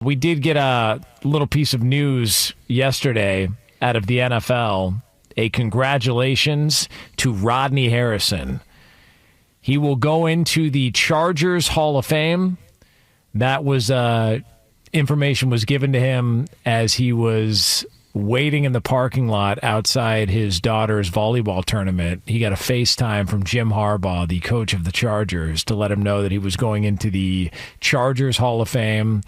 We did get a little piece of news yesterday out of the NFL. A congratulations to Rodney Harrison. He will go into the Chargers Hall of Fame. That was information was given to him as he was waiting in the parking lot outside his daughter's volleyball tournament. He got a FaceTime from Jim Harbaugh, the coach of the Chargers, to let him know that he was going into the Chargers Hall of Fame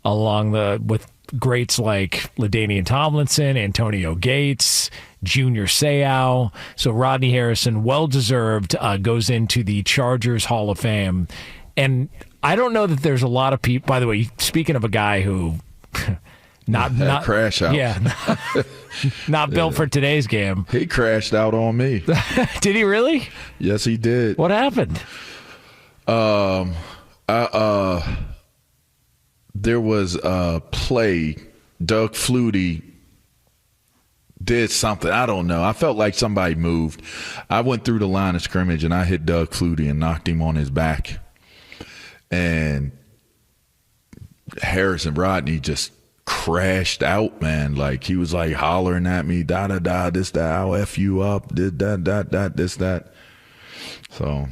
with greats like LaDainian Tomlinson, Antonio Gates, Junior Seau. So Rodney Harrison, well-deserved, goes into the Chargers Hall of Fame. And I don't know that there's a lot of people, by the way, speaking of a guy who not crash out. Yeah. Not built for today's game. He crashed out on me. Did he really? Yes, he did. What happened? There was a play. Doug Flutie did something. I don't know. I felt like somebody moved. I went through the line of scrimmage, and I hit Doug Flutie and knocked him on his back. And Rodney just crashed out, man. Like, he was like hollering at me, da-da-da, this, that, I'll F you up, this, that, this, that. So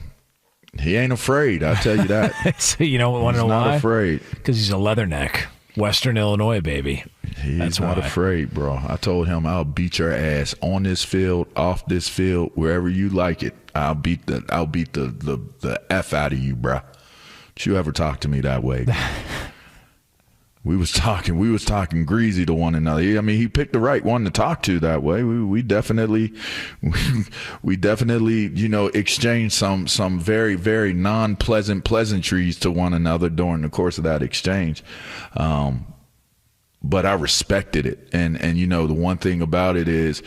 he ain't afraid, I'll tell you that. So you don't want to know why? He's not afraid. Because he's a leatherneck. Western Illinois, baby. He's not afraid, bro. I told him I'll beat your ass on this field, off this field, wherever you like it. I'll beat the F out of you, bro. Don't you ever talk to me that way. We was talking greasy to one another. I mean, he picked the right one to talk to that way. We definitely, exchanged some very, very non-pleasant pleasantries to one another during the course of that exchange. But I respected it. And the one thing about it is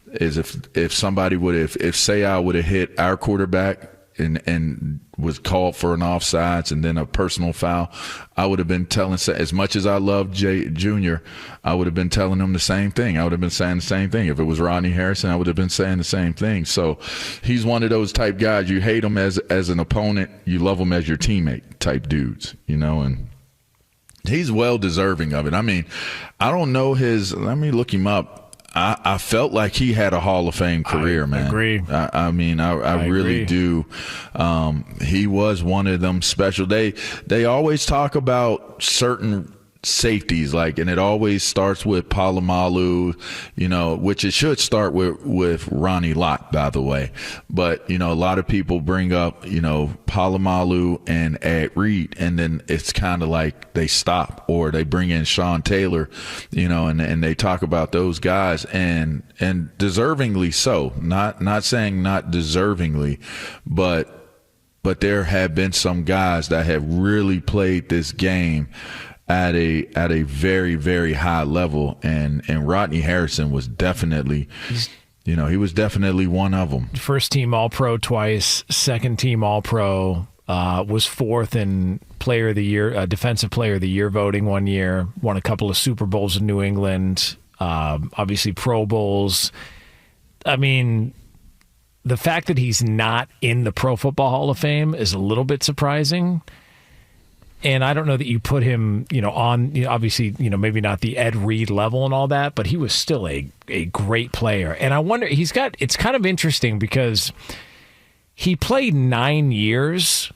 if somebody if Seau would have hit our quarterback and was called for an offsides and then a personal foul, I would have been telling, as much as I love Junior, I would have been telling him the same thing. I would have been saying the same thing. If it was Rodney Harrison, I would have been saying the same thing. So he's one of those type guys. You hate him as an opponent, you love him as your teammate type dudes, and he's well deserving of it. I mean, I don't know let me look him up. I felt like he had a Hall of Fame career, man. Agree. I mean, I really do. He was one of them special. They always talk about certain safeties, and it always starts with Polamalu, which it should start with Ronnie Lott, by the way. But, a lot of people bring up, Polamalu and Ed Reed, and then it's kind of like they stop, or they bring in Sean Taylor, and they talk about those guys, and deservingly so. Not saying not deservingly, but there have been some guys that have really played this game at a very, very high level, and Rodney Harrison was definitely, he was definitely one of them. First team All-Pro twice, second team All-Pro, was fourth in Player of the Year, Defensive Player of the Year voting one year, won a couple of Super Bowls in New England, obviously Pro Bowls. I mean, the fact that he's not in the Pro Football Hall of Fame is a little bit surprising. And I don't know that you put him, on, obviously, maybe not the Ed Reed level and all that, but he was still a great player. And I wonder, it's kind of interesting because he played 9 years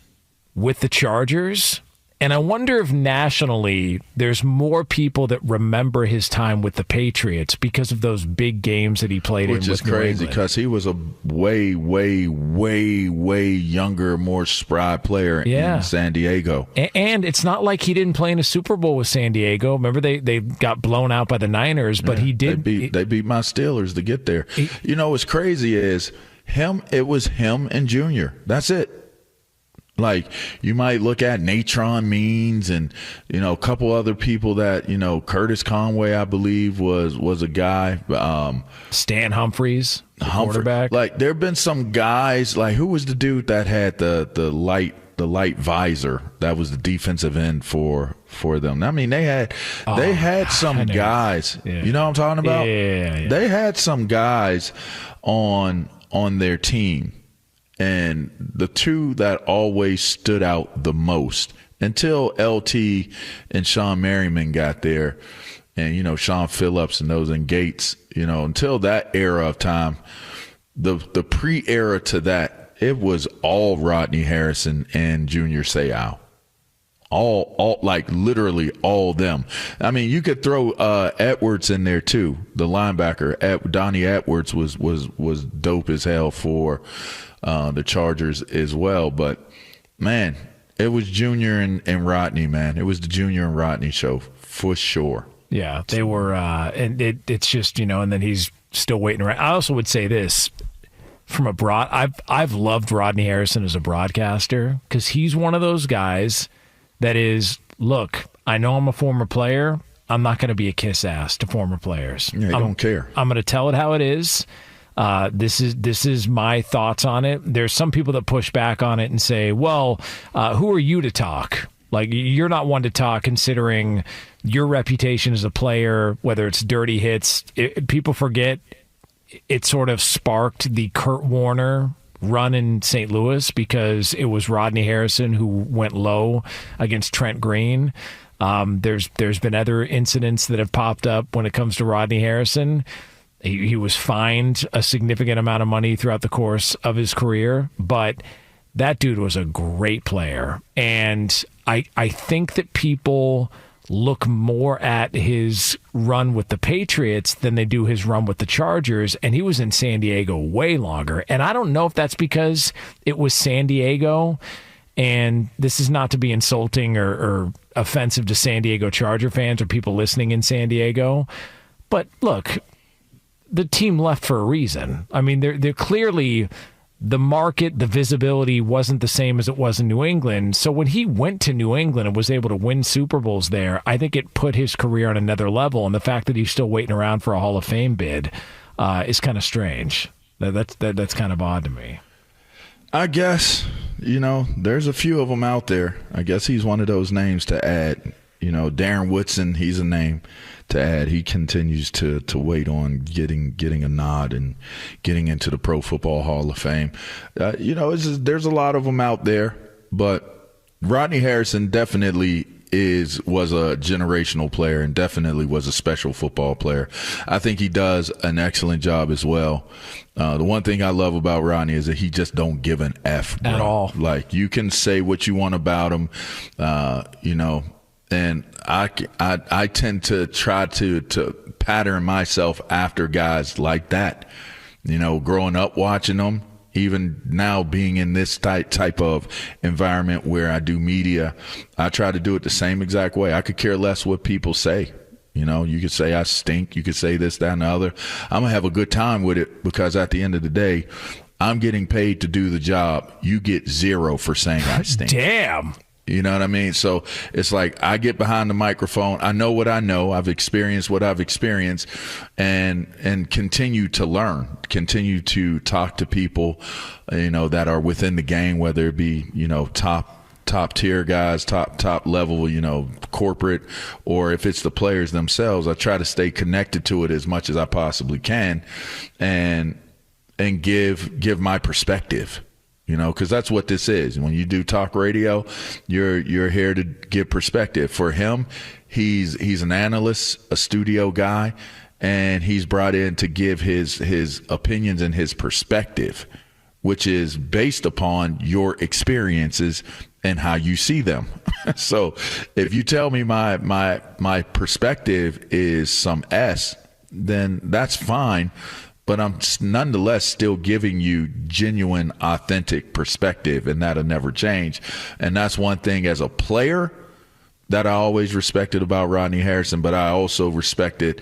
with the Chargers. And I wonder if nationally there's more people that remember his time with the Patriots because of those big games that he played in with New England. Which is crazy because he was a way, way, way, way younger, more spry player in San Diego. And it's not like he didn't play in a Super Bowl with San Diego. Remember, they got blown out by the Niners, but he did. They beat my Steelers to get there. What's crazy is it was him and Junior. That's it. Like, you might look at Natron Means and, a couple other people that, Curtis Conway, I believe, was a guy. Stan Humphries, the quarterback. Like, there have been some guys, like, who was the dude that had the light visor? That was the defensive end for them. I mean, they had some guys. Yeah. You know what I'm talking about? Yeah. They had some guys on their team. And the two that always stood out the most, until LT and Sean Merriman got there, and Sean Phillips and those and Gates, until that era of time, the pre-era to that, it was all Rodney Harrison and Junior Seau. All like literally all them. I mean, you could throw Edwards in there too. The linebacker, Donnie Edwards was dope as hell for the Chargers as well. But man, it was Junior and Rodney, man. It was the Junior and Rodney show for sure. Yeah, they were, and it's just and then he's still waiting around. I also would say this. From I've loved Rodney Harrison as a broadcaster because he's one of those guys that is, look, I know I'm a former player. I'm not going to be a kiss ass to former players. Yeah, I don't care. I'm going to tell it how it is. This is my thoughts on it. There's some people that push back on it and say, well, who are you to talk? Like, you're not one to talk considering your reputation as a player, whether it's dirty hits. People forget it sort of sparked the Kurt Warner run in St. Louis because it was Rodney Harrison who went low against Trent Green. There's been other incidents that have popped up when it comes to Rodney Harrison. He was fined a significant amount of money throughout the course of his career, but that dude was a great player. And I think that people look more at his run with the Patriots than they do his run with the Chargers, and he was in San Diego way longer. And I don't know if that's because it was San Diego, and this is not to be insulting or offensive to San Diego Charger fans or people listening in San Diego, but look, the team left for a reason. I mean, they're clearly... The market, the visibility wasn't the same as it was in New England. So when he went to New England and was able to win Super Bowls there, I think it put his career on another level. And the fact that he's still waiting around for a Hall of Fame bid is kind of strange. That's kind of odd to me. I guess, there's a few of them out there. I guess he's one of those names to add. Darren Woodson, he's a name to add. He continues to wait on getting a nod and getting into the Pro Football Hall of Fame. There's a lot of them out there, but Rodney Harrison definitely was a generational player and definitely was a special football player. I think he does an excellent job as well. The one thing I love about Rodney is that he just don't give an F, bro. At all. Like, you can say what you want about him, and I tend to try to pattern myself after guys like that. Growing up watching them, even now being in this type of environment where I do media, I try to do it the same exact way. I could care less what people say. You could say I stink. You could say this, that, and the other. I'm going to have a good time with it because at the end of the day, I'm getting paid to do the job. You get zero for saying I stink. Damn. You know what I mean? So it's like I get behind the microphone. I know what I know. I've experienced what I've experienced and continue to learn, continue to talk to people, that are within the game, whether it be, top tier guys, top level, corporate, or if it's the players themselves. I try to stay connected to it as much as I possibly can and give my perspective. Because that's what this is. When you do talk radio, you're here to give perspective. For him, he's an analyst, a studio guy, and he's brought in to give his opinions and his perspective, which is based upon your experiences and how you see them. So if you tell me my perspective is some S, then that's fine. But I'm nonetheless still giving you genuine, authentic perspective, and that'll never change. And that's one thing as a player that I always respected about Rodney Harrison, but I also respected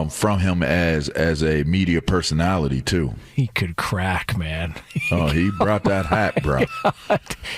from him as a media personality too. He could crack, man. Oh, he brought that hat, bro.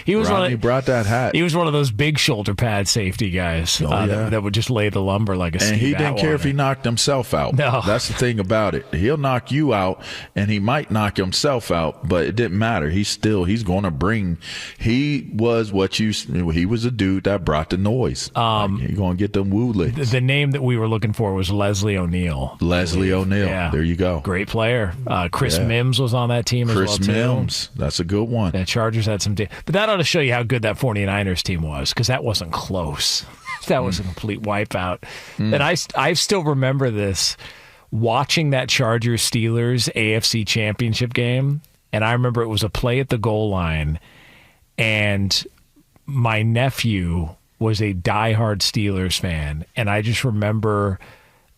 He brought that hat. He was one of those big shoulder pad safety guys that would just lay the lumber like a. And he didn't care if he knocked himself out. No, that's the thing about it. He'll knock you out, and he might knock himself out, but it didn't matter. He's going to bring. He was He was a dude that brought the noise. He's going to get them woo licks. The name that we were looking for was Leslie O'Neal. Leslie O'Neal. Yeah. There you go. Great great player. Chris Mims was on that team as well, too. Chris Mims. That's a good one. The Chargers had some but that ought to show you how good that 49ers team was, because that wasn't close. That was a complete wipeout. And I still remember this, watching that Chargers-Steelers AFC Championship game, and I remember it was a play at the goal line, and my nephew was a diehard Steelers fan, and I just remember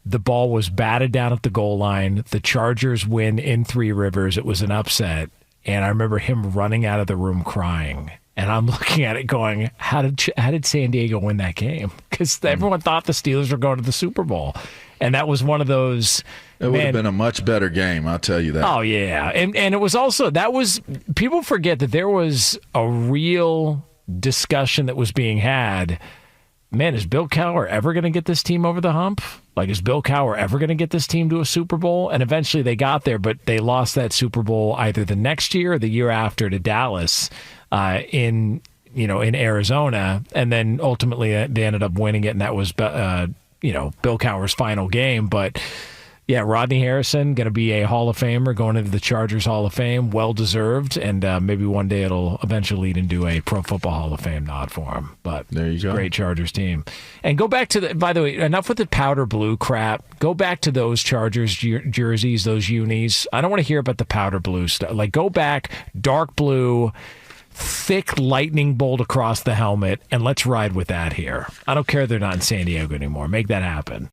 the ball was batted down at the goal line. The Chargers win in Three Rivers. It was an upset, and I remember him running out of the room crying. And I'm looking at it going, how did San Diego win that game? Because everyone thought the Steelers were going to the Super Bowl. And that was one of those. It would have been a much better game, I'll tell you that. Oh, yeah. And it was also, people forget that there was a real discussion that was being had. Man, is Bill Cowher ever going to get this team over the hump? Like, is Bill Cowher ever going to get this team to a Super Bowl? And eventually they got there, but they lost that Super Bowl either the next year or the year after to Dallas in Arizona. And then ultimately they ended up winning it, and that was, Bill Cowher's final game. But yeah, Rodney Harrison, going to be a Hall of Famer, going into the Chargers Hall of Fame, well-deserved, and maybe one day it'll eventually lead into a Pro Football Hall of Fame nod for him. But there you go. Great Chargers team. And go back to by the way, enough with the powder blue crap. Go back to those Chargers jerseys, those unis. I don't want to hear about the powder blue stuff. Like, go back, dark blue, thick lightning bolt across the helmet, and let's ride with that here. I don't care they're not in San Diego anymore. Make that happen.